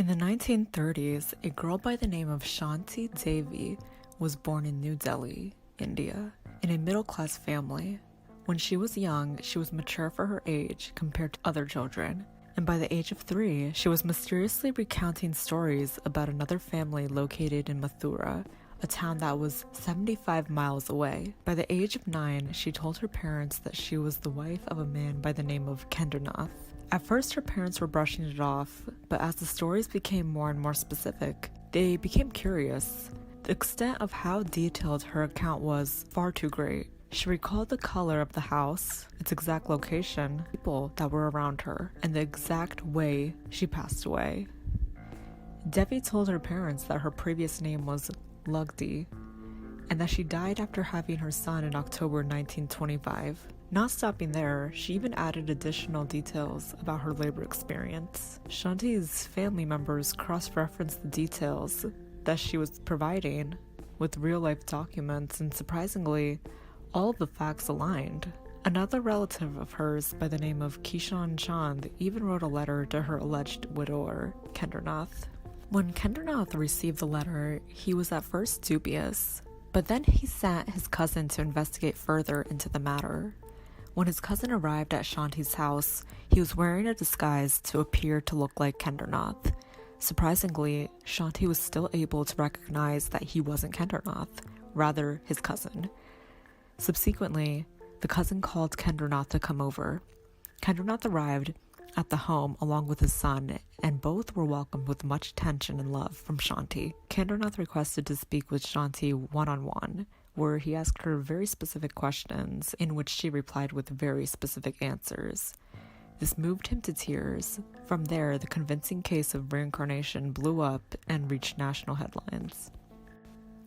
In the 1930s, a girl by the name of Shanti Devi was born in New Delhi, India, in a middle-class family. When she was young, she was mature for her age compared to other children, and by the age of 3, she was mysteriously recounting stories about another family located in Mathura, a town that was 75 miles away. By the age of 9, she told her parents that she was the wife of a man by the name of Kendranath. At first, her parents were brushing it off, but as the stories became more and more specific, they became curious. The extent of how detailed her account was far too great. She recalled the color of the house, its exact location, people that were around her, and the exact way she passed away. Devi told her parents that her previous name was Lugdi, and that she died after having her son in October 1925. Not stopping there, she even added additional details about her labor experience. Shanti's family members cross-referenced the details that she was providing with real-life documents, and surprisingly, all of the facts aligned. Another relative of hers by the name of Kishan Chand even wrote a letter to her alleged widower, Kendranath. When Kendranath received the letter, he was at first dubious, but then he sent his cousin to investigate further into the matter. When his cousin arrived at Shanti's house, he was wearing a disguise to appear to look like Kendranath. Surprisingly, Shanti was still able to recognize that he wasn't Kendranath, rather his cousin. Subsequently, the cousin called Kendranath to come over. Kendranath arrived at the home along with his son, and both were welcomed with much attention and love from Shanti. Kendranath requested to speak with Shanti one-on-one, where he asked her very specific questions, in which she replied with very specific answers. This moved him to tears. From there, the convincing case of reincarnation blew up and reached national headlines.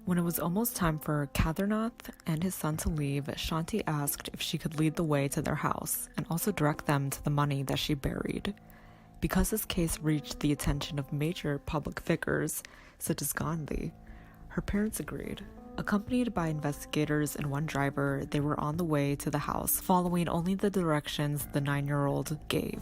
When it was almost time for Kendranath and his son to leave, Shanti asked if she could lead the way to their house and also direct them to the money that she buried. Because this case reached the attention of major public figures, such as Gandhi, her parents agreed. Accompanied by investigators and one driver, they were on the way to the house, following only the directions the 9-year-old gave.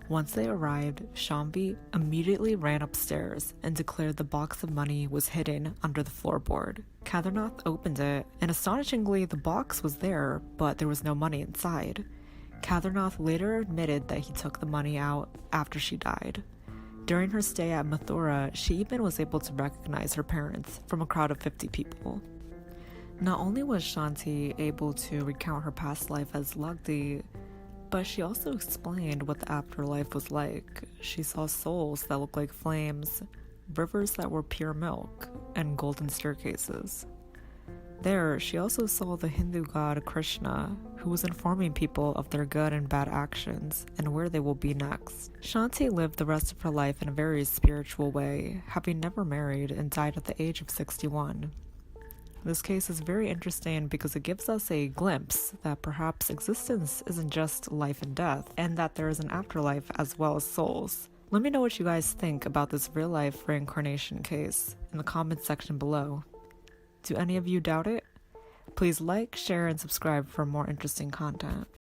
Once they arrived, Shanti immediately ran upstairs and declared the box of money was hidden under the floorboard. Kendranath opened it, and astonishingly, the box was there, but there was no money inside. Kendranath later admitted that he took the money out after she died. During her stay at Mathura, she even was able to recognize her parents from a crowd of 50 people. Not only was Shanti able to recount her past life as Lugdi, but she also explained what the afterlife was like. She saw souls that looked like flames, rivers that were pure milk, and golden staircases. There, she also saw the Hindu god Krishna, who was informing people of their good and bad actions and where they will be next. Shanti lived the rest of her life in a very spiritual way, having never married and died at the age of 61. This case is very interesting because it gives us a glimpse that perhaps existence isn't just life and death, and that there is an afterlife as well as souls. Let me know what you guys think about this real-life reincarnation case in the comments section below. Do any of you doubt it? Please like, share, and subscribe for more interesting content.